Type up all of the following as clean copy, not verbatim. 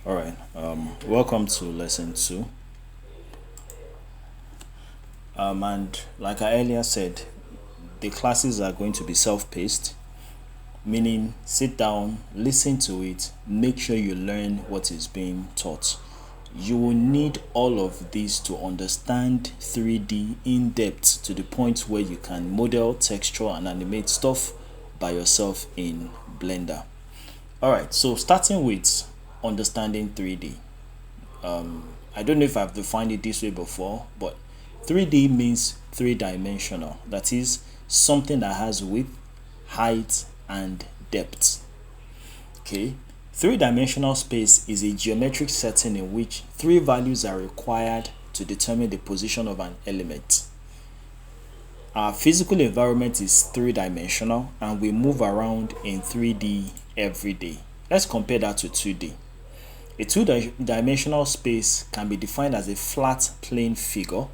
All right. Welcome to lesson two. And like I earlier said, the classes are going to be self-paced, meaning sit down, listen to it, make sure you learn what is being taught. You will need all of this to understand 3D in depth to the point where you can model, texture, and animate stuff by yourself in Blender. All right. So starting with understanding 3D. I don't know if I've defined it this way before, but 3D means three dimensional. That is something that has width, height, and depth. Okay. Three-dimensional space is a geometric setting in which three values are required to determine the position of an element. Our physical environment is three-dimensional and we move around in 3D every day. Let's compare that to 2D. A two-dimensional space can be defined as a flat plane figure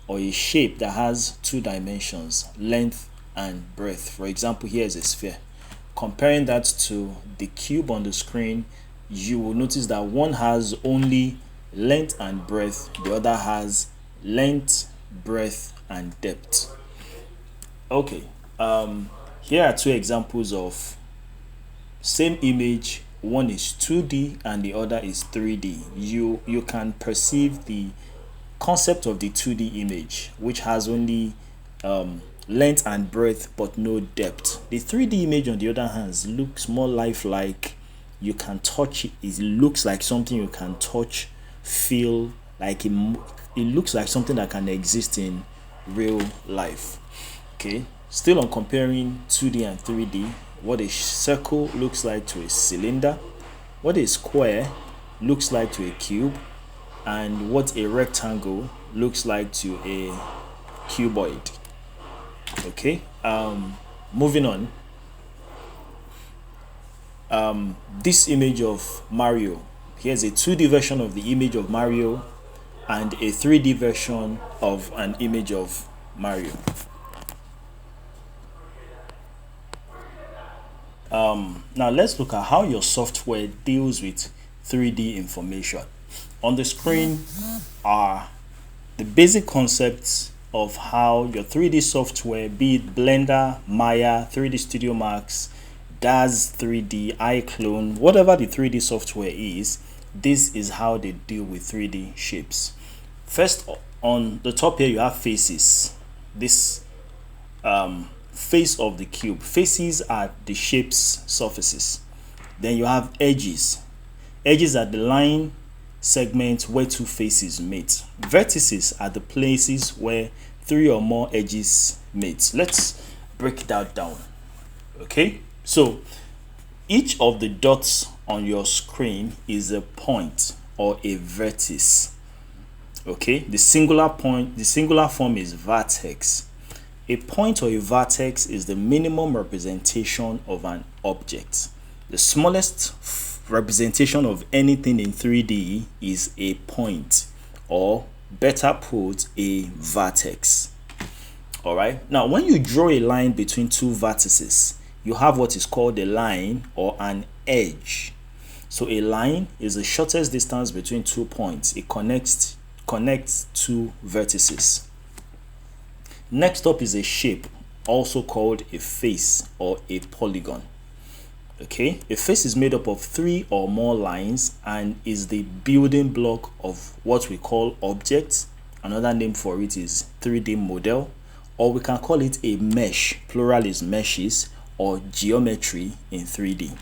or a shape that has two dimensions, length and breadth. For example, here is a sphere. Comparing that to the cube on the screen, you will notice that one has only length and breadth, the other has length, breadth, and depth. Okay, here are two examples of same image. One is 2D and the other is 3D. You can perceive the concept of the 2D image, which has only length and breadth but no depth. The 3D image, on the other hand, looks more lifelike. You can touch it. It looks like something you can touch, feel like it looks like something that can exist in real life. Okay, still on comparing 2D and 3D, what a circle looks like to a cylinder, what a square looks like to a cube, and what a rectangle looks like to a cuboid. Okay, moving on. This image of Mario, here's a 2D version of the image of Mario and a 3D version of an image of Mario. Now let's look at how your software deals with 3D information. On the screen are the basic concepts of how your 3D software, be it Blender, Maya, 3D Studio Max, DAZ 3D, iClone, whatever the 3D software is, this is how they deal with 3D shapes. First, on the top here, you have faces. This face of the cube. Faces are the shape's surfaces. Then you have edges. Edges are the line segments where two faces meet. Vertices are the places where three or more edges meet. Let's break that down. Okay, so each of the dots on your screen is a point or a vertex. Okay, the singular form is vertex. A point or a vertex is the minimum representation of an object. The smallest representation of anything in 3D is a point, or better put, a vertex. All right. Now, when you draw a line between two vertices, you have what is called a line or an edge. So a line is the shortest distance between 2 points. It connects two vertices. Next up is a shape, also called a face or a polygon. Okay, a face is made up of 3 or more lines and is the building block of what we call objects. Another name for it is 3D model, or we can call it a mesh, plural is meshes, or geometry in 3D.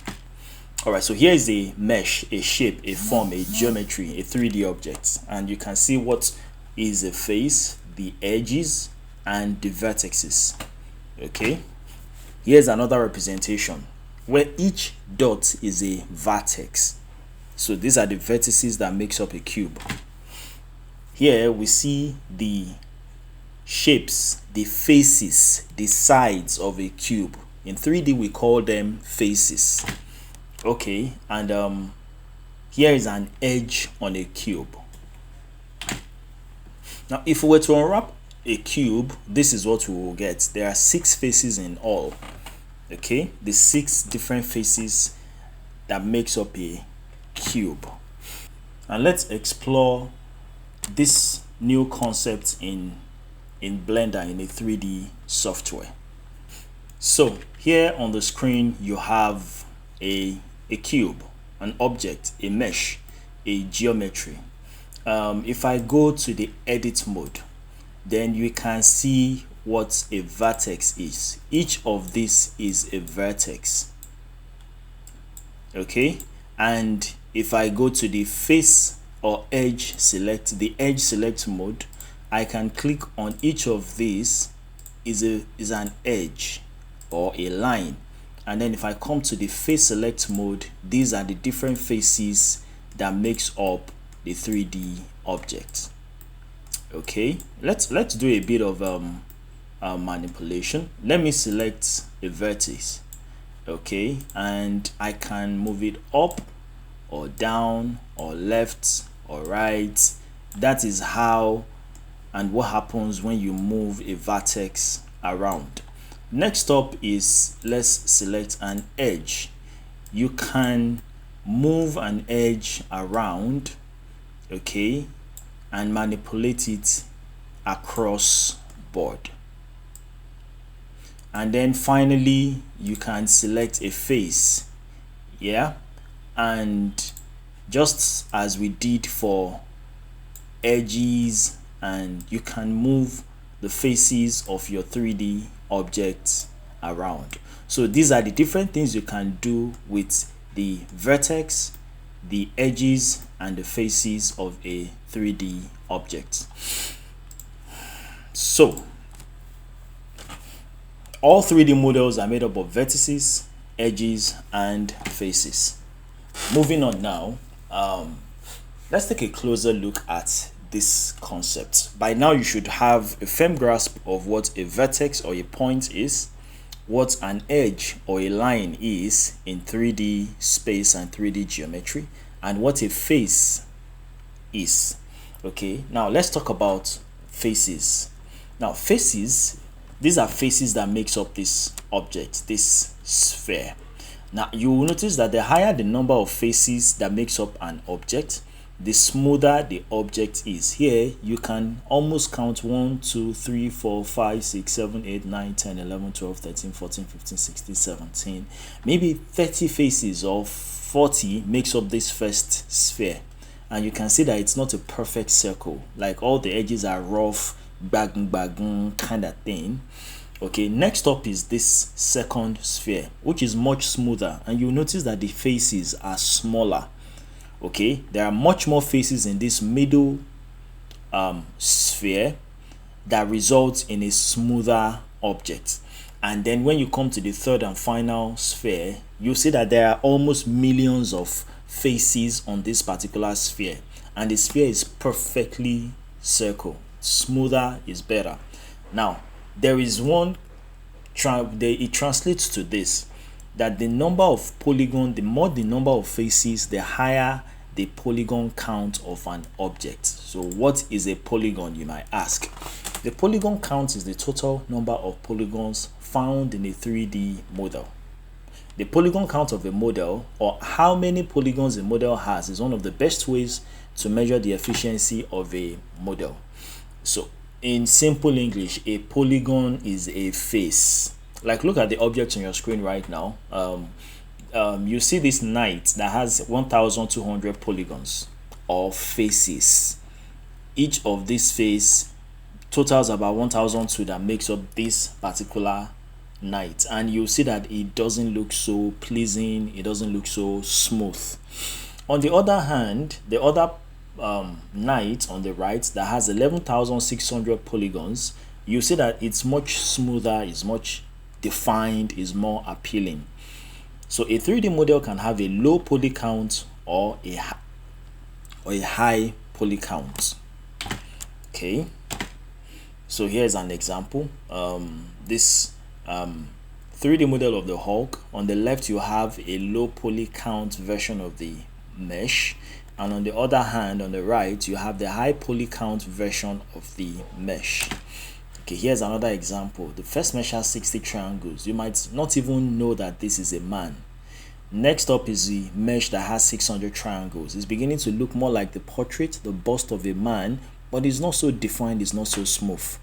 All right, so here is a mesh, a shape, a form, a geometry, a 3D object, and you can see what is a face, the edges, and the vertices. Okay, here's another representation where each dot is a vertex. So these are the vertices that makes up a cube. Here we see the shapes, the faces, the sides of a cube. In 3D we call them faces. Okay, and here is an edge on a cube. Now if we were to unwrap a cube, this is what we will get. There are 6 faces in all. Okay, the 6 different faces that makes up a cube. and let's explore this new concept in Blender in a 3D software. So here on the screen you have a cube, an object, a mesh, a geometry. If I go to the edit mode, then you can see what a vertex is. Each of these is a vertex. Okay, and if I go to the face or edge select, the edge select mode, I can click on each of these is an edge or a line, and then if I come to the face select mode, these are the different faces that makes up the 3D object. Okay, let's do a bit of manipulation. Let me select a vertex. Okay, and I can move it up or down or left or right. That is how and what happens when you move a vertex around. Next up is, let's select an edge. You can move an edge around, okay, and manipulate it across board. And then finally you can select a face, yeah, and just as we did for edges, and you can move the faces of your 3D objects around. So these are the different things you can do with the vertex, the edges, and the faces of a 3D object. So all 3D models are made up of vertices, edges, and faces. Moving on now, let's take a closer look at this concept. By now you should have a firm grasp of what a vertex or a point is, what an edge or a line is in 3D space and 3D geometry, and what a face is. Okay, now let's talk about faces. Now faces, these are faces that makes up this object, this sphere. Now you will notice that the higher the number of faces that makes up an object, the smoother the object is. Here you can almost count 1 2 3 4 5 6 7 8 9 10 11 12 13 14 15 16 17, maybe 30 faces or 40 makes up this first sphere. And you can see that it's not a perfect circle, like all the edges are rough, bagun kind of thing. Okay, next up is this second sphere, which is much smoother, and you'll notice that the faces are smaller. Okay, there are much more faces in this middle sphere that results in a smoother object. And then when you come to the third and final sphere, you see that there are almost millions of faces on this particular sphere, and the sphere is perfectly circle. Smoother is better. Now there is one it translates to this, that the number of polygon, the more the number of faces, the higher the polygon count of an object. So what is a polygon, you might ask? The polygon count is the total number of polygons found in a 3D model. The polygon count of a model, or how many polygons a model has, is one of the best ways to measure the efficiency of a model. So in simple English, a polygon is a face. Like, look at the object on your screen right now. You see this knight that has 1200 polygons or faces. Each of these face totals about 1002 that makes up this particular knight, and you see that it doesn't look so pleasing, it doesn't look so smooth. On the other hand, the other knight on the right that has 11,600 polygons, you see that it's much smoother, is much defined, is more appealing. So a 3D model can have a low poly count or a high poly count. Okay, so here's an example. This 3D model of the Hulk. On the left you have a low poly count version of the mesh, and on the other hand, on the right, you have the high poly count version of the mesh. Okay, here's another example. The first mesh has 60 triangles. You might not even know that this is a man. Next up is the mesh that has 600 triangles. It's beginning to look more like the portrait, the bust of a man, but it's not so defined, it's not so smooth.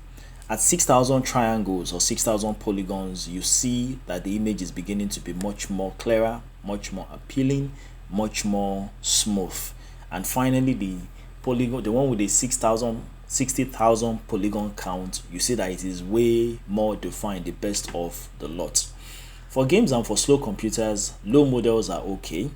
At 6,000 triangles or 6,000 polygons, you see that the image is beginning to be much more clearer, much more appealing, much more smooth. And finally, the polygon, the one with the 60,000 polygon count, you see that it is way more defined, the best of the lot. For games and for slow computers, low models are okay.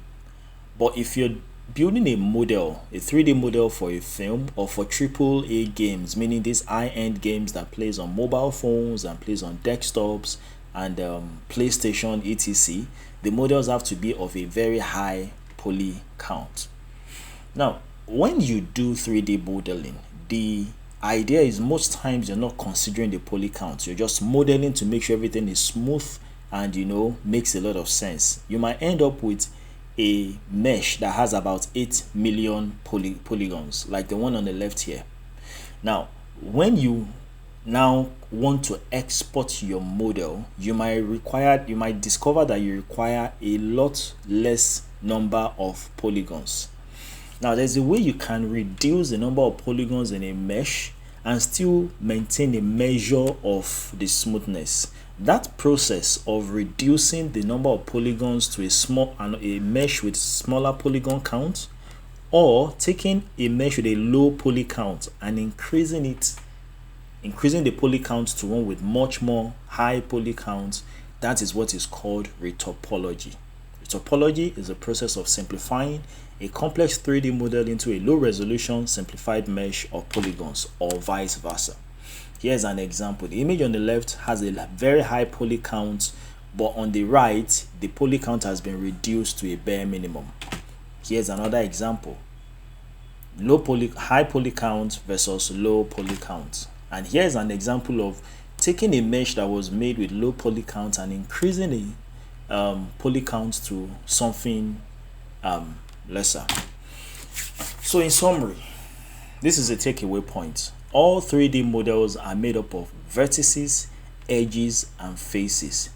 But if you're building a model, a 3D model for a film or for AAA games, meaning these high-end games that plays on mobile phones and plays on desktops and PlayStation, etc., the models have to be of a very high poly count. Now, when you do 3D modeling, the idea is most times you're not considering the poly count. You're just modeling to make sure everything is smooth and makes a lot of sense. You might end up with a mesh that has about 8 million polygons, like the one on the left here. Now, when you now want to export your model, you might discover that you require a lot less number of polygons. Now, there's a way you can reduce the number of polygons in a mesh and still maintain a measure of the smoothness. That process of reducing the number of polygons to a mesh with smaller polygon count, or taking a mesh with a low poly count and increasing the poly count to one with much more high poly count, that is what is called retopology. Retopology is a process of simplifying a complex 3D model into a low resolution simplified mesh of polygons, or vice versa. Here's an example. The image on the left has a very high poly count, but on the right, the poly count has been reduced to a bare minimum. Here's another example. High poly count versus low poly count. And here's an example of taking a mesh that was made with low poly count and increasing the poly count to something lesser. So in summary, this is a takeaway point. All 3D models are made up of vertices, edges, and faces.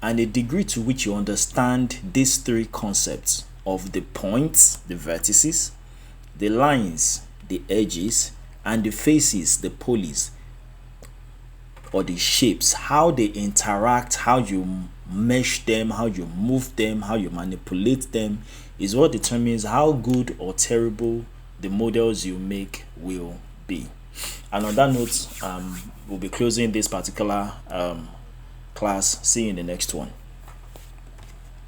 And the degree to which you understand these three concepts of the points, the vertices, the lines, the edges, and the faces, the polys, or the shapes, how they interact, how you mesh them, how you move them, how you manipulate them, is what determines how good or terrible the models you make will be. And on that note, we'll be closing this particular class. See you in the next one.